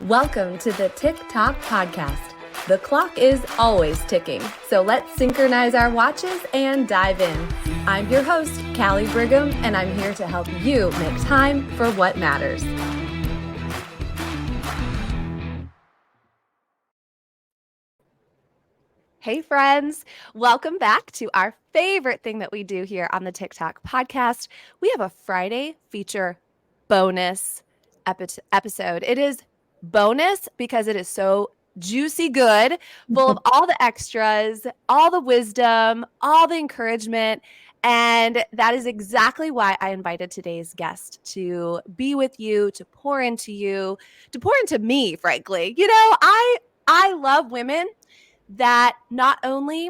Welcome to the TikTok podcast. The clock is always ticking, so let's synchronize our watches and dive in. I'm your host, Callie Brigham, and I'm here to help you make time for what matters. Hey friends, welcome back to our favorite thing that we do here on the TikTok podcast. We have a Friday feature bonus episode. It is bonus because it is so juicy good, full of all the extras, all the wisdom, all the encouragement. And that is exactly why I invited today's guest to be with you, to pour into me, frankly. You know, I love women that not only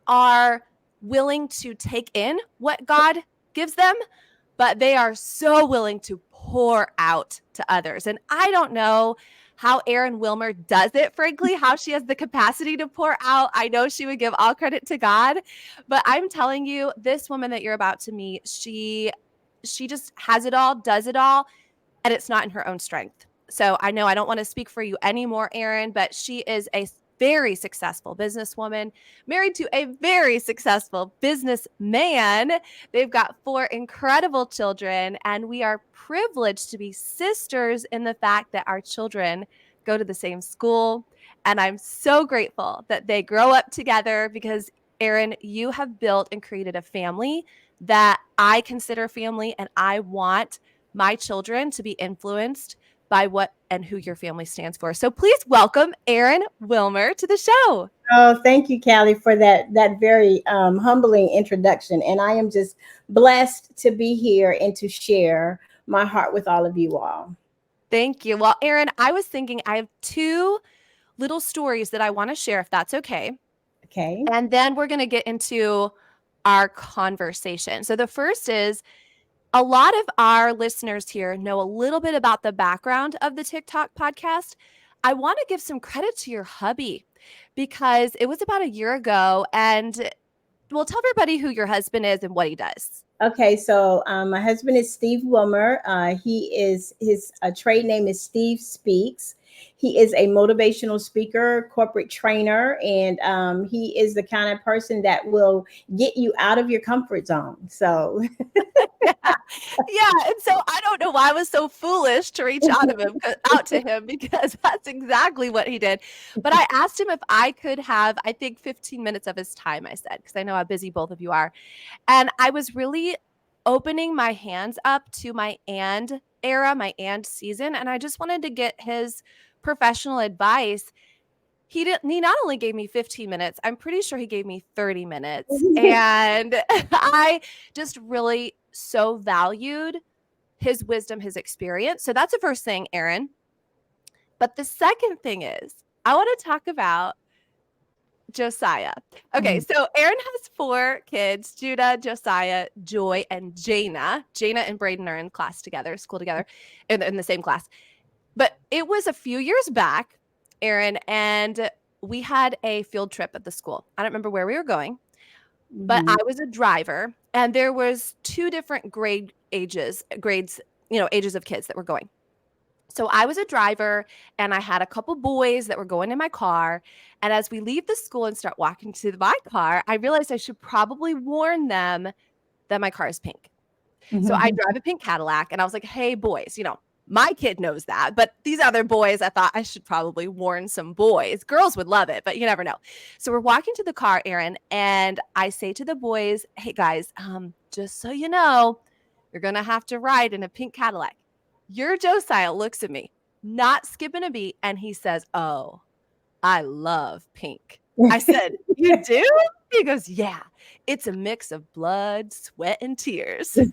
are willing to take in what God gives them, but they are so willing to pour out to others. And I don't know how Erin Wilmer does it, frankly, how she has the capacity to pour out. I know she would give all credit to God, but I'm telling you, this woman that you're about to meet, she just has it all, does it all, and it's not in her own strength. So I know I don't want to speak for you anymore, Erin, but she is a very successful businesswoman, married to a very successful businessman. They've got 4 incredible children, and we are privileged to be sisters in the fact that our children go to the same school. And I'm so grateful that they grow up together because, Erin, you have built and created a family that I consider family, and I want my children to be influenced by what and who your family stands for. So please welcome Erin Wilmer to the show. Oh, thank you, Callie, for that very humbling introduction. And I am just blessed to be here and to share my heart with all of you all. Thank you. Well, Erin, I was thinking I have 2 little stories that I want to share, if that's okay. Okay. And then we're going to get into our conversation. So the first is, a lot of our listeners here know a little bit about the background of the TikTok podcast. I want to give some credit to your hubby because it was about a year ago. And well, tell everybody who your husband is and what he does. Okay, so my husband is Steve Wilmer. His trade name is Steve Speaks. He is a motivational speaker, corporate trainer, and he is the kind of person that will get you out of your comfort zone. So, yeah. And so I don't know why I was so foolish to reach out to him because that's exactly what he did. But I asked him if I could have, I think, 15 minutes of his time, I said, because I know how busy both of you are. And I was really opening my hands up to my and era, my and season. And I just wanted to get his professional advice. He not only gave me 15 minutes, I'm pretty sure he gave me 30 minutes. And I just really so valued his wisdom, his experience. So that's the first thing, Erin. But the second thing is, I want to talk about Josiah. Okay, so Erin has 4 kids, Judah, Josiah, Joy, and Jaina. Jaina and Braden are in class together, school together, in the same class. But it was a few years back, Erin, and we had a field trip at the school. I don't remember where we were going, but I was a driver, and there was 2 different ages of kids that were going. So I was a driver, and I had a couple boys that were going in my car. And as we leave the school and start walking to my car, I realized I should probably warn them that my car is pink. So I drive a pink Cadillac, and I was like, hey, boys, my kid knows that. But these other boys, I thought I should probably warn some boys. Girls would love it, but you never know. So we're walking to the car, Erin, and I say to the boys, hey, guys, just so you know, you're going to have to ride in a pink Cadillac. Your Josiah looks at me, not skipping a beat, and he says, oh, I love pink. I said, you do? He goes, yeah, it's a mix of blood, sweat, and tears. And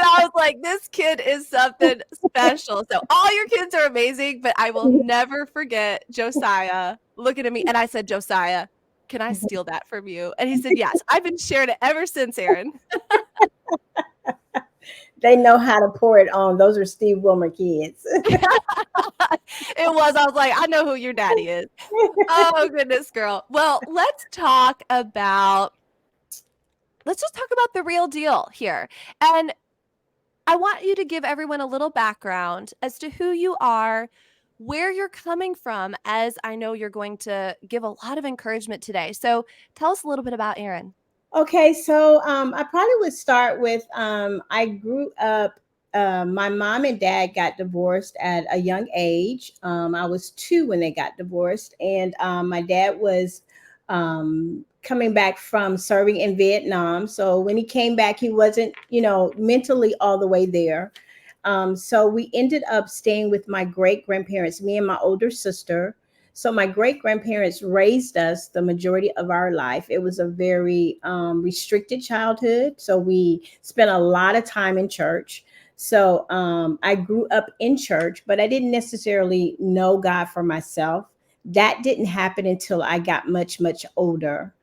I was like, this kid is something special. So all your kids are amazing, but I will never forget Josiah looking at me. And I said, Josiah, can I steal that from you? And he said, yes. I've been sharing it ever since, Erin. They know how to pour it on. Those are Steve Wilmer kids. It was. I was like, I know who your daddy is. Oh, goodness, girl. Well, let's just talk about the real deal here. And I want you to give everyone a little background as to who you are, where you're coming from, as I know you're going to give a lot of encouragement today. So tell us a little bit about Erin. Okay, so I probably would start with I grew up. My mom and dad got divorced at a young age. I was 2 when they got divorced, and my dad was coming back from serving in Vietnam. So when he came back, he wasn't, mentally all the way there. So we ended up staying with my great grandparents, me and my older sister. So my great grandparents raised us the majority of our life. It was a very restricted childhood. So we spent a lot of time in church. So I grew up in church, but I didn't necessarily know God for myself. That didn't happen until I got much, much older.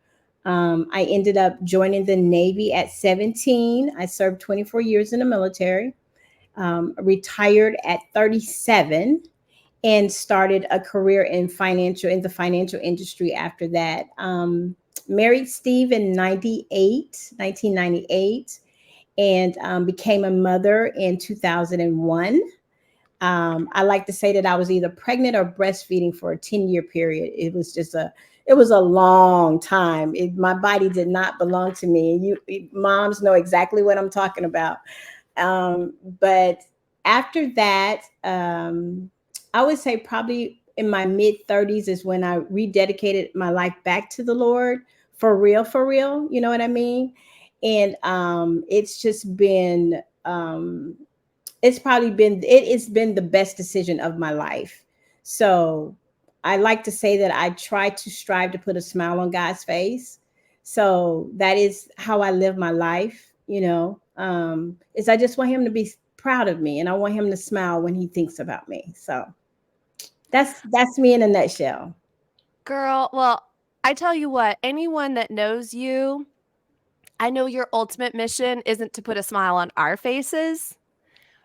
I ended up joining the Navy at 17. I served 24 years in the military, retired at 37, and started a career in the financial industry after that. Married Steve in 1998, and became a mother in 2001. I like to say that I was either pregnant or breastfeeding for a 10-year period. It was a long time. My body did not belong to me. You moms know exactly what I'm talking about. But after that, I would say probably in my mid 30s is when I rededicated my life back to the Lord for real, for real. You know what I mean? And it's just been, it has been the best decision of my life. So I like to say that I try to strive to put a smile on God's face. So that is how I live my life, is I just want him to be proud of me, and I want him to smile when he thinks about me. So that's me in a nutshell. Girl, well, I tell you what, anyone that knows you, I know your ultimate mission isn't to put a smile on our faces,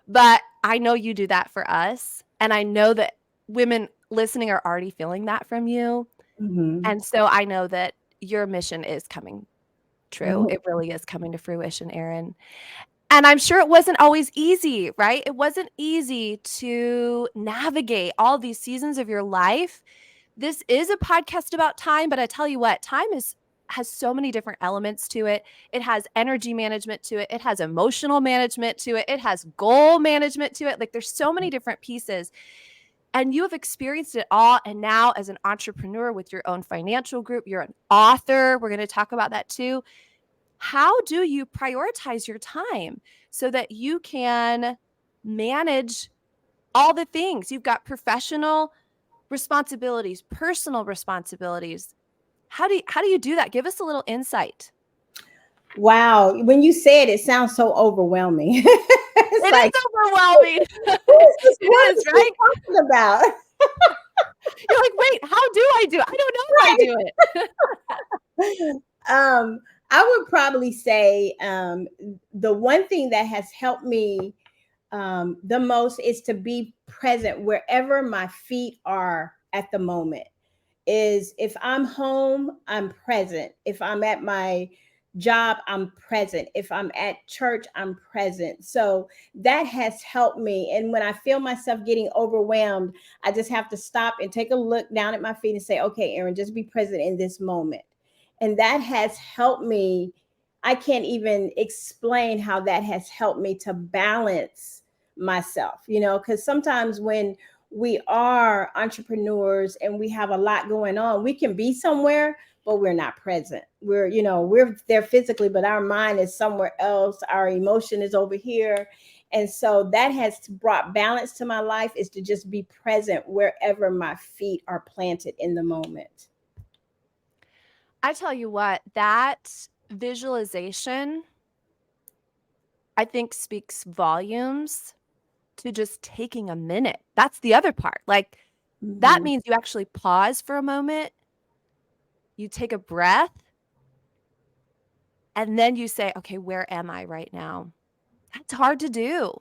but I know you do that for us. And I know that women listening are already feeling that from you. Hmm. And so I know that your mission is coming true. It really is coming to fruition, Erin. And I'm sure it wasn't always easy, right? It wasn't easy to navigate all these seasons of your life. This is a podcast about time, but I tell you what, time is has so many different elements to it. It has energy management to it. It has emotional management to it. It has goal management to it. Like there's so many different pieces. And you have experienced it all. And now, as an entrepreneur with your own financial group, you're an author. We're going to talk about that too. How do you prioritize your time so that you can manage all the things? You've got professional responsibilities, personal responsibilities. How do you do that? Give us a little insight. Wow. When you say it, it sounds so overwhelming. It's It is like, overwhelming. who is this It woman is, she's right? talking about? You're like, wait, how do I do it? I don't know if I do it. um, I would probably say the one thing that has helped me the most is to be present wherever my feet are at the moment. Is if I'm home, I'm present. If I'm at my job, I'm present. If I'm at church, I'm present. So that has helped me. And when I feel myself getting overwhelmed, I just have to stop and take a look down at my feet and say, okay, Erin, just be present in this moment. And that has helped me. I can't even explain how that has helped me to balance myself, because sometimes when we are entrepreneurs and we have a lot going on, we can be somewhere, but we're not present. We're there physically, but our mind is somewhere else. Our emotion is over here. And so that has brought balance to my life, is to just be present wherever my feet are planted in the moment. I tell you what, that visualization, I think, speaks volumes to just taking a minute. That's the other part. Like, that Mhm. means you actually pause for a moment, you take a breath, and then you say, okay, where am I right now? That's hard to do.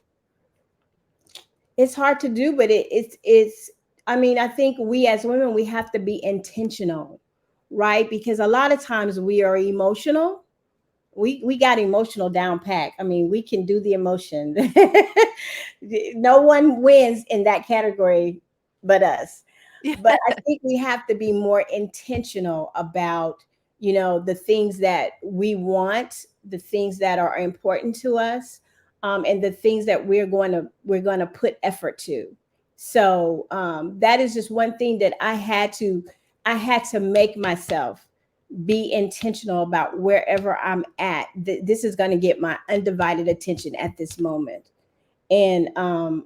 It's hard to do, but it's I mean, I think we as women, we have to be intentional, right? Because a lot of times we are emotional, We got emotional down pack. I mean, we can do the emotion. No one wins in that category but us. Yeah. But I think we have to be more intentional about, the things that we want, the things that are important to us, and the things that we're going to put effort to. So that is just one thing that I had to make myself be intentional about wherever I'm at. This is going to get my undivided attention at this moment. And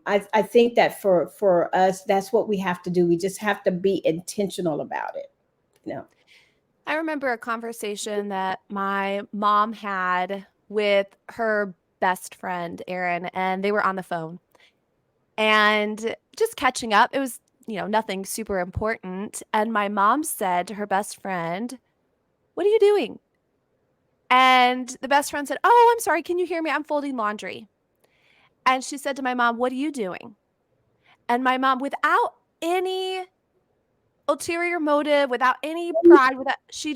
I think that for us, that's what we have to do. We just have to be intentional about it. You know. I remember a conversation that my mom had with her best friend, Erin, and they were on the phone and just catching up. It was, nothing super important. And my mom said to her best friend, "What are you doing?" And the best friend said, "Oh, I'm sorry. Can you hear me? I'm folding laundry." And she said to my mom, "What are you doing?" And my mom, without any ulterior motive, without any pride, without she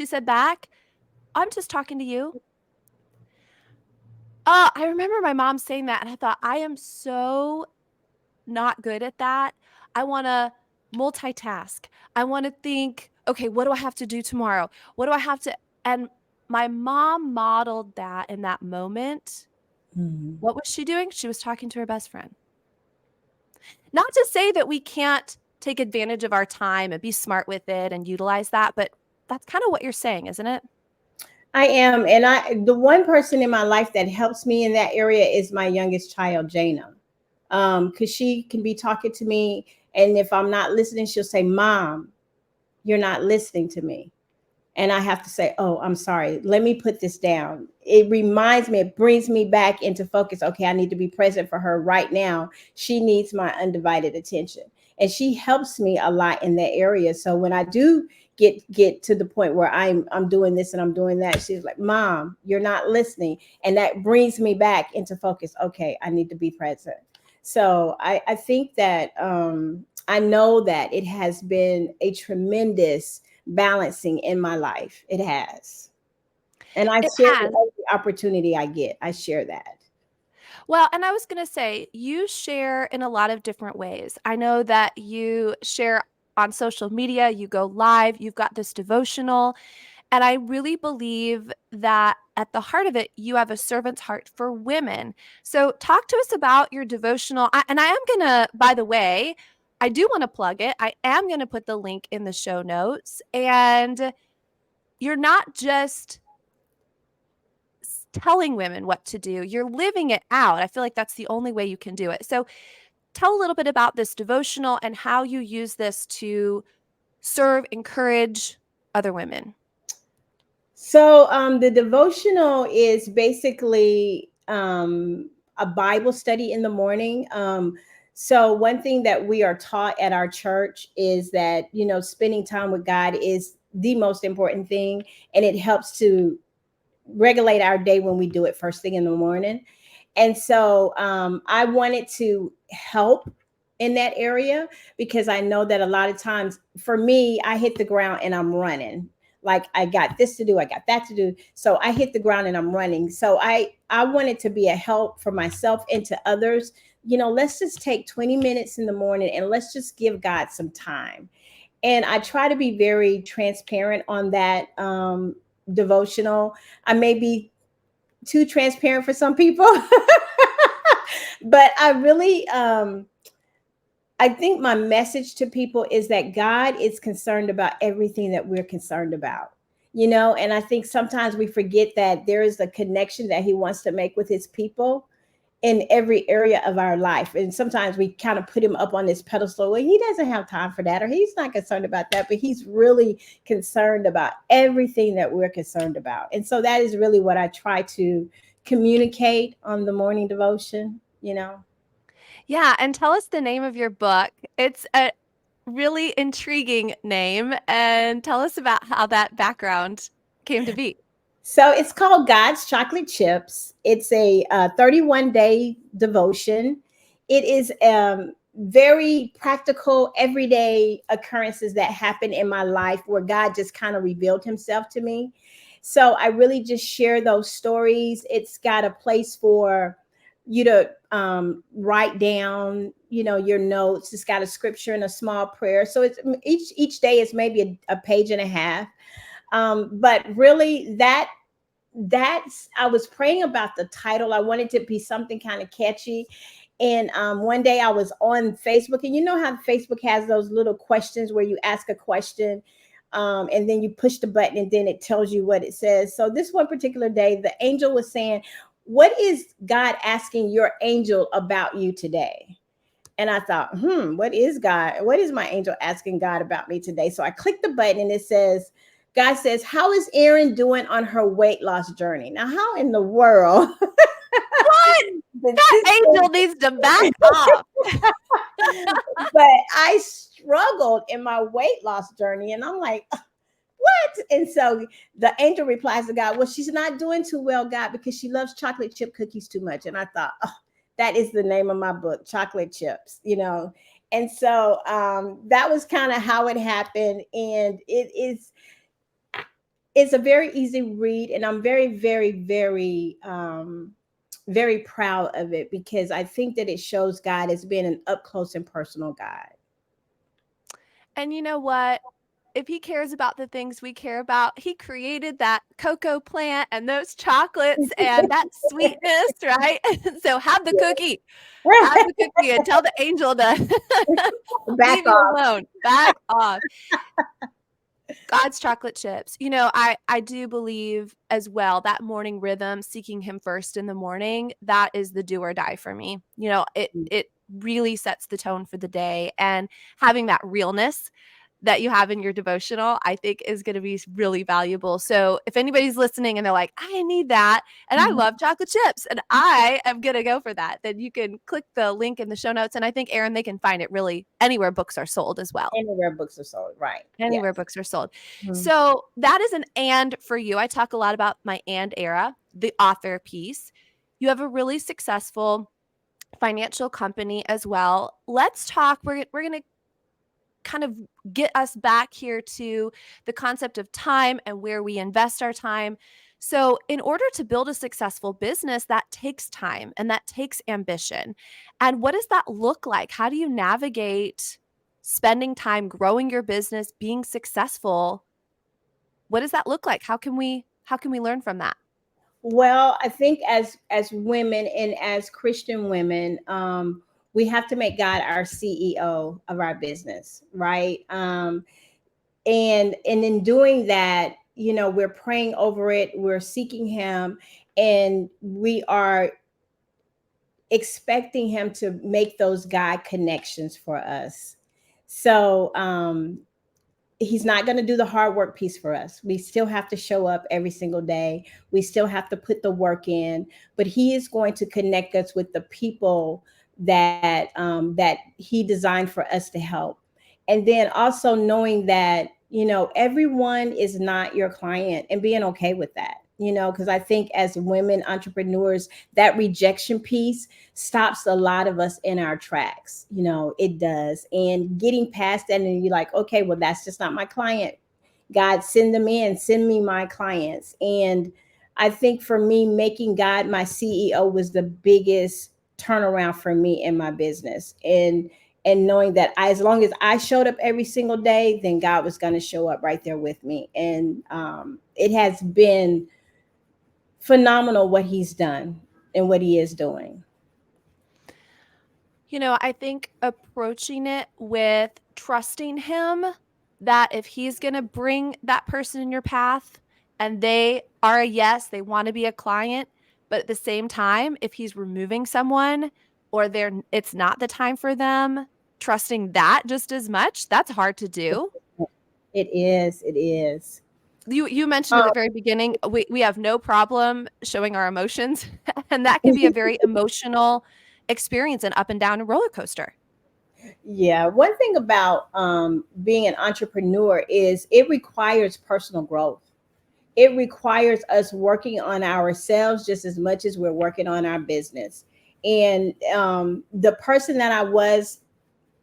said back, "I'm just talking to you." I remember my mom saying that, and I thought, I am so not good at that. I want to multitask. I want to think, okay, what do I have to do tomorrow? What do I have to? And my mom modeled that in that moment. Mhm. What was she doing? She was talking to her best friend. Not to say that we can't take advantage of our time and be smart with it and utilize that, but that's kind of what you're saying, isn't it? I am, and the one person in my life that helps me in that area is my youngest child, Jana, because she can be talking to me, and if I'm not listening, she'll say, "Mom, you're not listening to me." And I have to say, "Oh, I'm sorry. Let me put this down." It reminds me, it brings me back into focus. Okay, I need to be present for her right now. She needs my undivided attention. And she helps me a lot in that area. So when I do get to the point where I'm doing this and I'm doing that, she's like, "Mom, you're not listening." And that brings me back into focus. Okay, I need to be present. So I think that I know that it has been a tremendous balancing in my life. It has. And I It share has. every opportunity I get. I share that. Well, and I was going to say, you share in a lot of different ways. I know that you share on social media, you go live, you've got this devotional, and I really believe that at the heart of it, you have a servant's heart for women. So, talk to us about your devotional. And I am going to, by the way, I do want to plug it. I am going to put the link in the show notes. And you're not just telling women what to do, you're living it out. I feel like that's the only way you can do it. So, tell a little bit about this devotional and how you use this to serve, encourage other women. So the devotional is basically a Bible study in the morning. So one thing that we are taught at our church is that, spending time with God is the most important thing, and it helps to regulate our day when we do it first thing in the morning. And so I wanted to help in that area because I know that a lot of times for me, I hit the ground and I'm running. Like I got this to do, I got that to do. So I hit the ground and I'm running. So I wanted to be a help for myself and to others. Let's just take 20 minutes in the morning and let's just give God some time. And I try to be very transparent on that devotional. I may be too transparent for some people. But I think my message to people is that God is concerned about everything that we're concerned about. And I think sometimes we forget that there is a connection that he wants to make with his people in every area of our life. And sometimes we kind of put him up on this pedestal. Well, he doesn't have time for that, or he's not concerned about that, but he's really concerned about everything that we're concerned about. And so that is really what I try to communicate on the morning devotion. Yeah, and tell us the name of your book. It's a really intriguing name, and tell us about how that background came to be. So it's called God's Chocolate Chips. It's a 31-day devotion. It is very practical, everyday occurrences that happen in my life where God just kind of revealed himself to me. So I really just share those stories. It's got a place for you to write down, your notes. It's got a scripture and a small prayer. So it's each day is maybe a page and a half. But really that's I was praying about the title. I wanted to be something kind of catchy. And one day I was on Facebook, and you know how Facebook has those little questions where you ask a question, and then you push the button, and then it tells you what it says. So this one particular day, the angel was saying, "What is God asking your angel about you today?" And I thought, what is God? What is my angel asking God about me today? So I clicked the button, and it says, God says, "How is Erin doing on her weight loss journey?" Now, how in the world? What? That angel needs to back off. But I struggled in my weight loss journey, and I'm like, what? And so the angel replies to God, "Well, she's not doing too well, God, because she loves chocolate chip cookies too much." And I thought, oh, that is the name of my book, Chocolate Chips. And so that was kind of how it happened. And it's a very easy read, and I'm very, very, very very proud of it, because I think that it shows God as being an up close and personal God. And you know what? If he cares about the things we care about, he created that cocoa plant and those chocolates and that sweetness, right? So have the cookie. Have the cookie and tell the angel to Back leave you off. alone. Back off. God's chocolate chips. I do believe as well that morning rhythm, seeking him first in the morning, that is the do or die for me. It really sets the tone for the day, and having that realness that you have in your devotional, I think is going to be really valuable. So if anybody's listening and they're like, I need that, and I love chocolate chips, and I am going to go for that, then you can click the link in the show notes. And I think, Erin, they can find it really anywhere books are sold as well. Anywhere books are sold, right? Anywhere Yes. books are sold. Mhm. So that is an and for you. I talk a lot about my and era, the author piece. You have a really successful financial company as well. Let's talk. We're going to kind of get us back here to the concept of time and where we invest our time. So, in order to build a successful business, that takes time and that takes ambition. And what does that look like? How do you navigate spending time growing your business, being successful? What does that look like? How can we learn from that? Well, I think as women and as Christian women, we have to make God our CEO of our business, right? And in doing that, we're praying over it, we're seeking Him, and we are expecting Him to make those God connections for us. So He's not going to do the hard work piece for us. We still have to show up every single day. We still have to put the work in, but He is going to connect us with the people that He designed for us to help. And then also knowing that, everyone is not your client, and being okay with that, because I think as women entrepreneurs, that rejection piece stops a lot of us in our tracks. It does. And getting past that, and you're like, okay, well, that's just not my client. God, send them in, send me my clients. And I think for me, making God my CEO was the biggest turnaround for me in my business. And knowing that as long as I showed up every single day, then God was going to show up right there with me. And it has been phenomenal what He's done and what He is doing. I think approaching it with trusting Him, that if He's going to bring that person in your path and they are a yes, they want to be a client, but at the same time, if He's removing someone or it's not the time for them, trusting that just as much, that's hard to do. It is. It is. You mentioned at the very beginning, we have no problem showing our emotions, and that can be a very emotional experience, an up and down roller coaster. Yeah. One thing about being an entrepreneur is it requires personal growth. It requires us working on ourselves just as much as we're working on our business. And the person that I was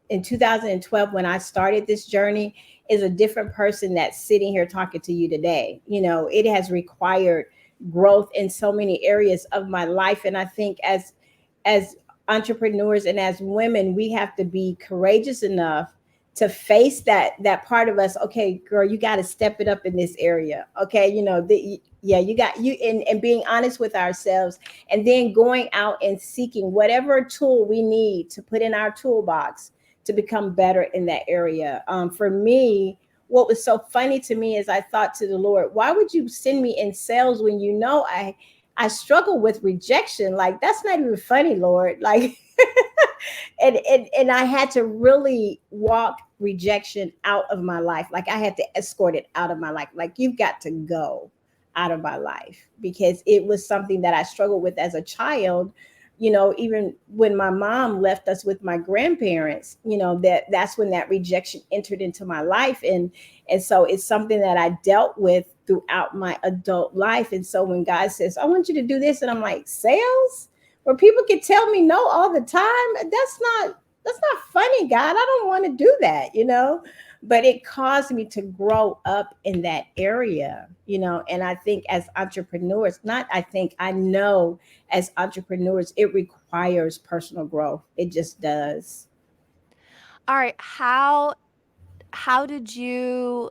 in 2012 when I started this journey is a different person that's sitting here talking to you today. It has required growth in so many areas of my life, and I think as entrepreneurs and as women, we have to be courageous enough to face that part of us. Okay, girl, you got to step it up in this area. Okay, yeah, you got you and being honest with ourselves, and then going out and seeking whatever tool we need to put in our toolbox to become better in that area. For me, what was so funny to me is I thought to the Lord, why would you send me in sales when I struggle with rejection? Like, that's not even funny, Lord. Like, and I had to really walk rejection out of my life. Like, I had to escort it out of my life. Like, you've got to go out of my life, because it was something that I struggled with as a child. Even when my mom left us with my grandparents, that's when that rejection entered into my life. And so it's something that I dealt with throughout my adult life. And so when God says, I want you to do this, and I'm like, sales? Where people can tell me no all the time? That's not funny, God. I don't want to do that. But it caused me to grow up in that area. And I think as entrepreneurs, not I think, I know, as entrepreneurs, it requires personal growth. It just does. All right, how did you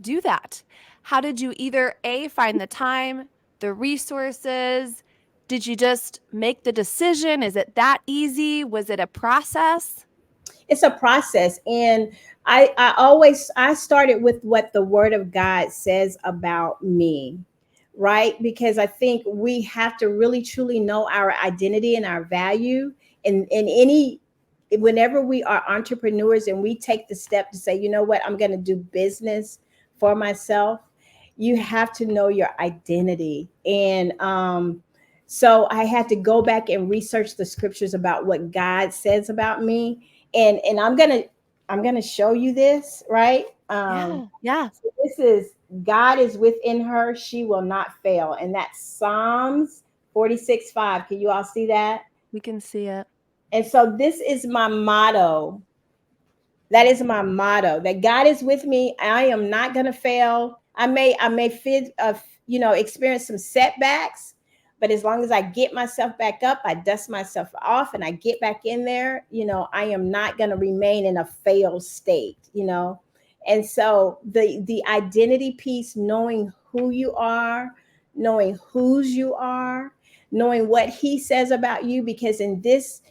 do that? How did you either A, find the time, the resources? Did you just make the decision? Is it that easy? Was it a process? It's a process. And I started with what the word of God says about me, right? Because I think we have to really truly know our identity and our value. In any Whenever we are entrepreneurs and we take the step to say, you know what, I'm going to do business for myself, you have to know your identity. And so I had to go back and research the scriptures about what God says about me. And I'm gonna show you this, right? Yeah, yeah, So this is, God is within her, she will not fail. And that's Psalms 46:5. Can you all see that? we can see it. And so this is my motto. That is my motto, that God is with me. I am not going to fail. I may experience some setbacks, but as long as I get myself back up, I dust myself off and I get back in there, I am not going to remain in a failed state. And so the identity piece, knowing who you are, knowing whose you are, knowing what he says about you, because in this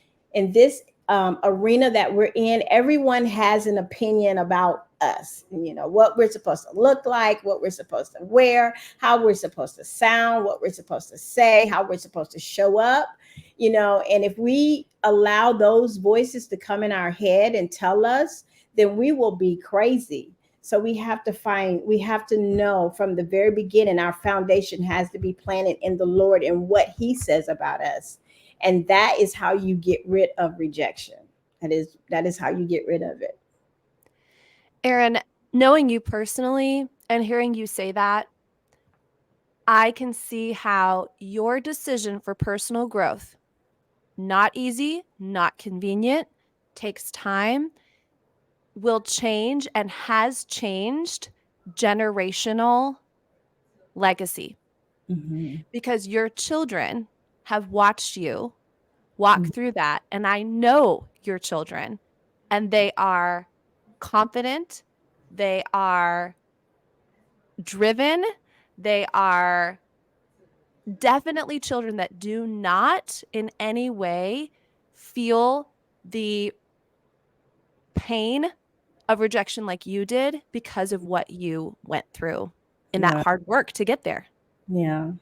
arena that we're in, everyone has an opinion about us. What we're supposed to look like, what we're supposed to wear, how we're supposed to sound, what we're supposed to say, how we're supposed to show up. And if we allow those voices to come in our head and tell us, then we will be crazy. So we have to know from the very beginning, our foundation has to be planted in the Lord and what he says about us. And that is how you get rid of rejection. That is how you get rid of it. Erin, knowing you personally and hearing you say that, I can see how your decision for personal growth, not easy, not convenient, takes time, will change and has changed generational legacy, Mhm. because your children have watched you walk through that. And I know your children, and they are confident, they are driven, they are definitely children that do not in any way feel the pain of rejection like you did because of what you went through in that Right. hard work to get there. Yeah.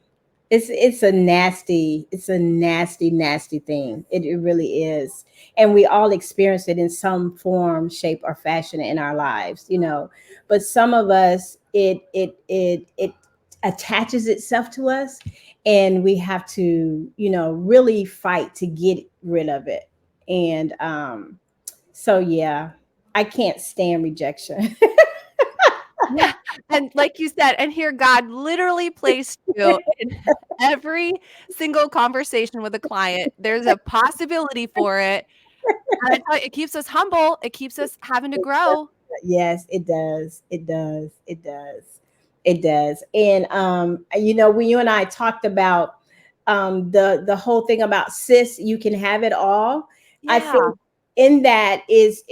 It's a nasty, nasty thing. It really is. And we all experience it in some form, shape, or fashion in our lives. But some of us, it attaches itself to us, and we have to, really fight to get rid of it. And so yeah, I can't stand rejection. Yeah. And like you said, and here God literally placed you in every single conversation with a client. There's a possibility for it. And I tell you, it keeps us humble. It keeps us having to grow. Yes, it does. It does. It does. It does. And you know, when you and I talked about the whole thing about sis, you can have it all. I Yeah. think in that is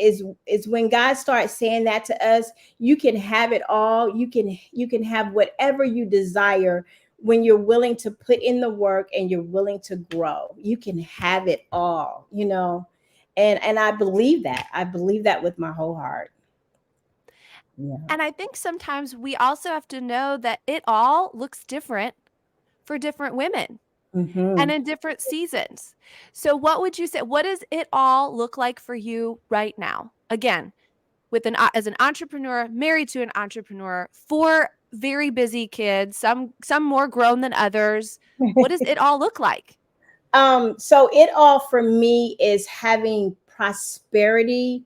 when God starts saying that to us, you can have it all. You can have whatever you desire when you're willing to put in the work and you're willing to grow. You can have it all, you know. And I believe that. I believe that with my whole heart. Yeah. And I think sometimes we also have to know that it all looks different for different women and Hmm. in different seasons. So, what would you say? What does it all look like for you right now? Again, with as an entrepreneur, married to an entrepreneur, four very busy kids, some more grown than others. What does it all look like? So it all for me is having prosperity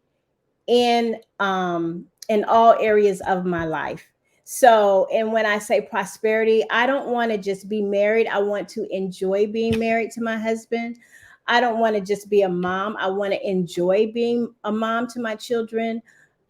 in all areas of my life. So, and when I say prosperity, I don't want to just be married. I want to enjoy being married to my husband. I don't want to just be a mom. I want to enjoy being a mom to my children.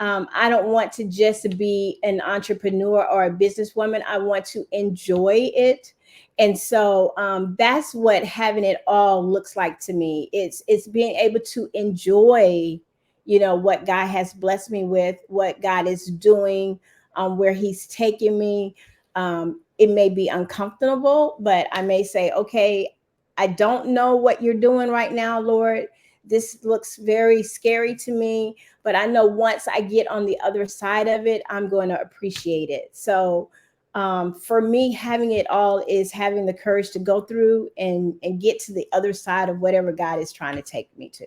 I don't want to just be an entrepreneur or a businesswoman. I want to enjoy it. And so that's what having it all looks like to me. It's being able to enjoy, you know, what God has blessed me with, what God is doing, where He's taking me. It may be uncomfortable, but I may say, okay, I don't know what you're doing right now, Lord. This looks very scary to me, but I know once I get on the other side of it, I'm going to appreciate it. So, for me, having it all is having the courage to go through and get to the other side of whatever God is trying to take me to.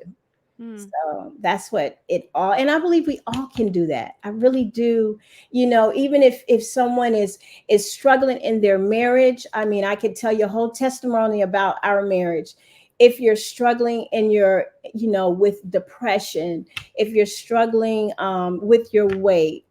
Hmm. So that's what it all, and I believe we all can do that. I really do. You know, even if someone is struggling in their marriage, I mean, I could tell you a whole testimony about our marriage. If you're struggling in your, you know, with depression, if you're struggling with your weight,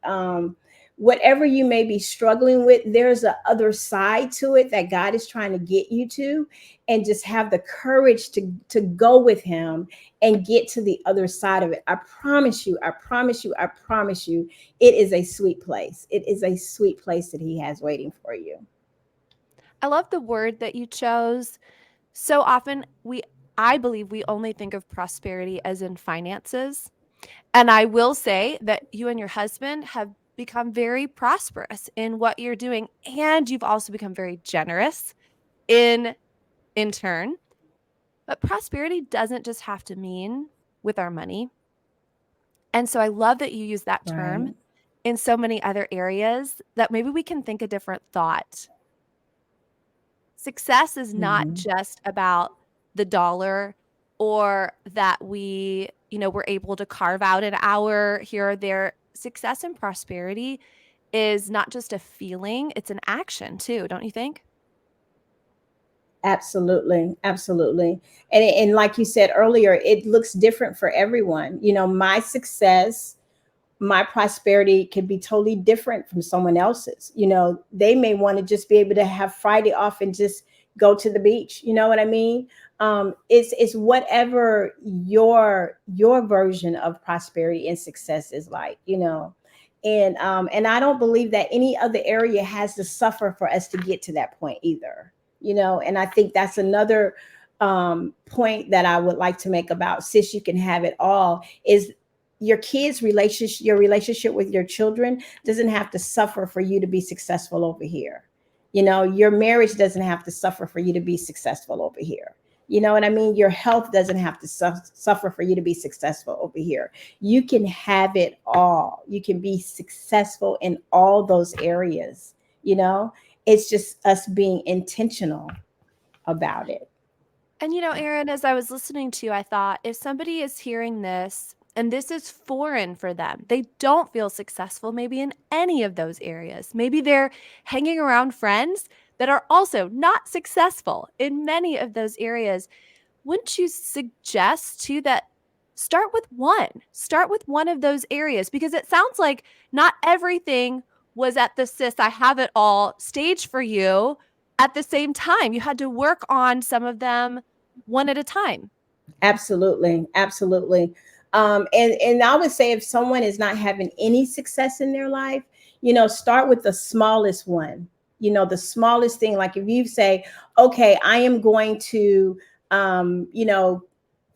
whatever you may be struggling with, there's a other side to it that God is trying to get you to, and just have the courage to go with Him and get to the other side of it. I promise you, I promise you, I promise you, it is a sweet place. It is a sweet place that He has waiting for you. I love the word that you chose. So often I believe we only think of prosperity as in finances. And I will say that you and your husband have become very prosperous in what you're doing, and you've also become very generous in turn. But prosperity doesn't just have to mean with our money. And so I love that you use that term Right. in so many other areas that maybe we can think a different thought. Success is not Hmm. just about the dollar or that we're able to carve out an hour here or there. Success and prosperity is not just a feeling, it's an action too, don't you think? Absolutely, absolutely. And like you said earlier, it looks different for everyone. You know, my success, my prosperity could be totally different from someone else's. You know, they may want to just be able to have Friday off and just go to the beach. You know what I mean? It's whatever your version of prosperity and success is like. You know, and I don't believe that any other area has to suffer for us to get to that point either. You know, and I think that's another point that I would like to make about sis, you can have it all, is your kids relationship, your relationship with your children doesn't have to suffer for you to be successful over here. You know, your marriage doesn't have to suffer for you to be successful over here. You know what I mean? Your health doesn't have to suffer for you to be successful over here. You can have it all. You can be successful in all those areas. You know, it's just us being intentional about it. And Erin, as I was listening to you, I thought if somebody is hearing this and this is foreign for them, they don't feel successful maybe in any of those areas. Maybe they're hanging around friends that are also not successful in many of those areas. Wouldn't you suggest too that start with one of those areas, because it sounds like not everything was at the sis I have it all stage for you at the same time. You had to work on some of them one at a time. Absolutely, absolutely. And I would say if someone is not having any success in their life, start with the smallest one. The smallest thing. Like if you say, okay, I am going to,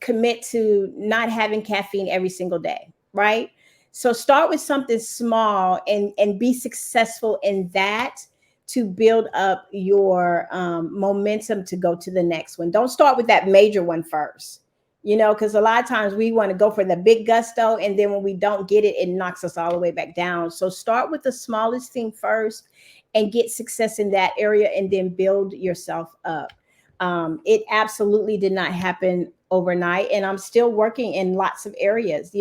commit to not having caffeine every single day, right? So start with something small and be successful in that to build up your momentum to go to the next one. Don't start with that major one first, because a lot of times we want to go for the big gusto. And then when we don't get it, it knocks us all the way back down. So start with the smallest thing first and get success in that area and then build yourself up. It absolutely did not happen overnight. And I'm still working in lots of areas,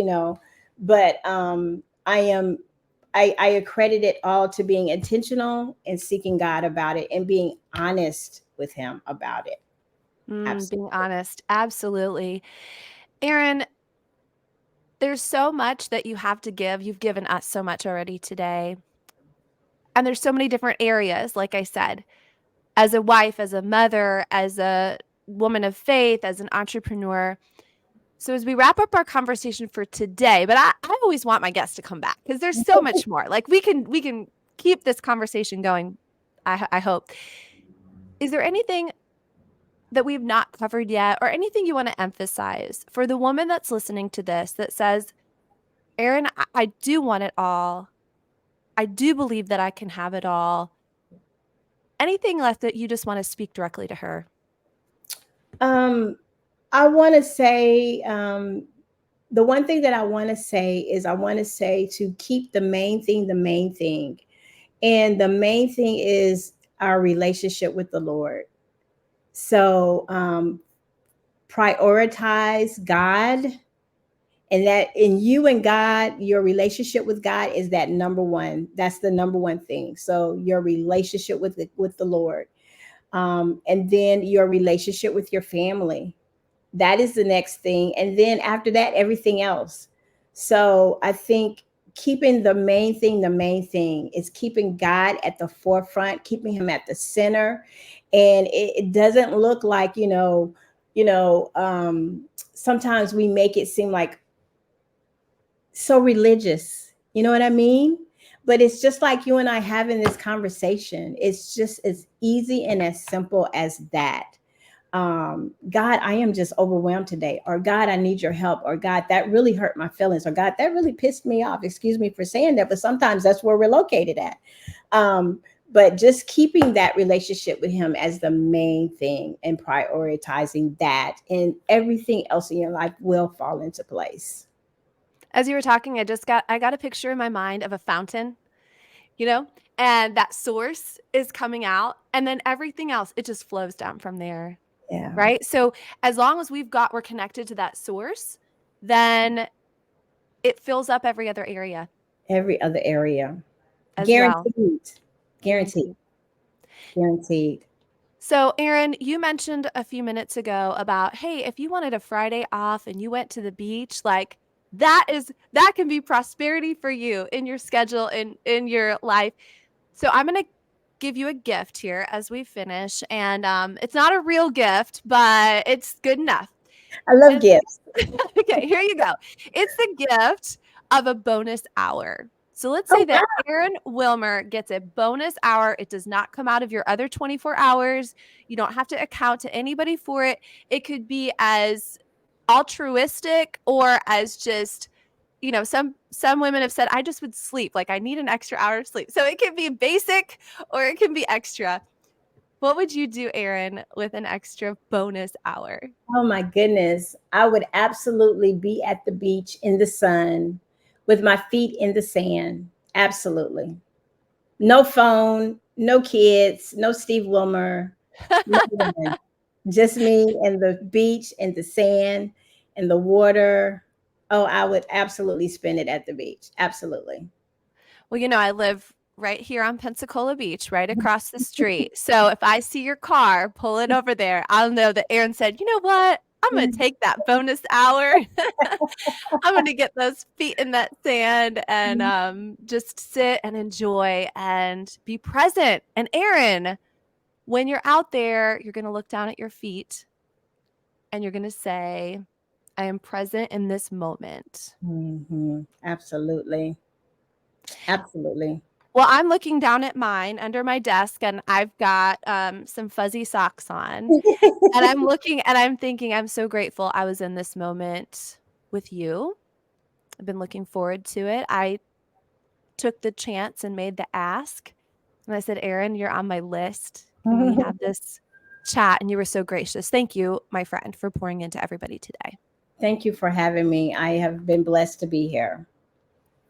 but I accredit it all to being intentional and seeking God about it and being honest with Him about it. Being Absolutely. honest. Absolutely. Erin, there's so much that you have to give. You've given us so much already today. And there's so many different areas, like I said, as a wife, as a mother, as a woman of faith, as an entrepreneur. So as we wrap up our conversation for today, but I always want my guests to come back because there's so much more. Like we can keep this conversation going. I hope. Is there anything that we've not covered yet, or anything you want to emphasize for the woman that's listening to this that says, Erin, I do want it all. I do believe that I can have it all. Anything left that you just want to speak directly to her? Um, I want to say the one thing that I want to say is I want to say to keep the main thing the main thing. And the main thing is our relationship with the Lord. So prioritize God, and that in you and God, your relationship with God is that number one. That's the number one thing. So your relationship with the Lord, and then your relationship with your family. That is the next thing. And then after that, everything else. So I think keeping the main thing is keeping God at the forefront, keeping Him at the center. And it doesn't look like, sometimes we make it seem like so religious. You know what I mean? But it's just like you and I having this conversation. It's just as easy and as simple as that. God, I am just overwhelmed today, or God, I need your help, or God, that really hurt my feelings, or God, that really pissed me off. Excuse me for saying that, but sometimes that's where we're located at. But just keeping that relationship with Him as the main thing and prioritizing that, and everything else in your life will fall into place. As you were talking, I got a picture in my mind of a fountain, you know, and that source is coming out, and then everything else, it just flows down from there. Yeah. Right? So as long as we're connected to that source, then it fills up every other area Every other area. as well. Guaranteed. Guaranteed. Guaranteed. Guaranteed. So, Erin, you mentioned a few minutes ago about, hey, if you wanted a Friday off and you went to the beach, like that can be prosperity for you in your schedule, in your life. So I'm going to give you a gift here as we finish, and it's not a real gift, but it's good enough. I love And gifts. okay, here you go. It's the gift of a bonus hour. So let's say Oh, that Erin Wilmer gets a bonus hour. It does not come out of your other 24 hours. You don't have to account to anybody for it. It could be as altruistic or as just, some women have said, I just would sleep. Like I need an extra hour of sleep. So it can be basic or it can be extra. What would you do, Erin, with an extra bonus hour? oh my goodness. I would absolutely be at the beach in the sun with my feet in the sand. Absolutely. No phone, no kids, no Steve Wilmer, no one. Just me and the beach and the sand and the water. Oh, I would absolutely spend it at the beach. Absolutely. Well, I live right here on Pensacola Beach, right across the street. So if I see your car, pull it over there. I'll know that Erin said, you know what? I'm going to take that bonus hour. I'm going to get those feet in that sand and just sit and enjoy and be present. And Erin, when you're out there, you're going to look down at your feet and you're going to say, I am present in this moment. Absolutely. Absolutely. Well, I'm looking down at mine under my desk, and I've got some fuzzy socks on. And I'm looking and I'm thinking, I'm so grateful I was in this moment with you. I've been looking forward to it. I took the chance and made the ask. And I said, Erin, you're on my list. Can we have this chat? And you were so gracious. Thank you, my friend, for pouring into everybody today. Thank you for having me. I have been blessed to be here.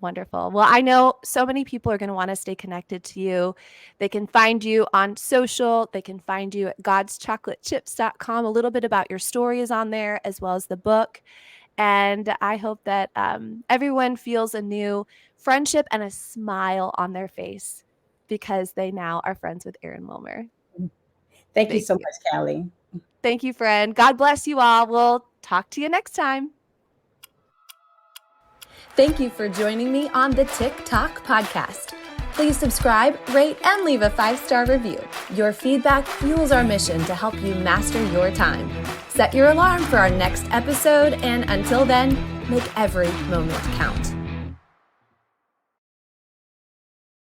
Wonderful. Well, I know so many people are going to want to stay connected to you. They can find you on social. They can find you at godschocolatechips.com. A little bit about your story is on there, as well as the book. And I hope that everyone feels a new friendship and a smile on their face because they now are friends with Erin Wilmer. Thank you so much, Callie. Thank you, friend. God bless you all. We'll talk to you next time. Thank you for joining me on the TikTok podcast. Please subscribe, rate, and leave a 5-star review. Your feedback fuels our mission to help you master your time. Set your alarm for our next episode, and until then, make every moment count.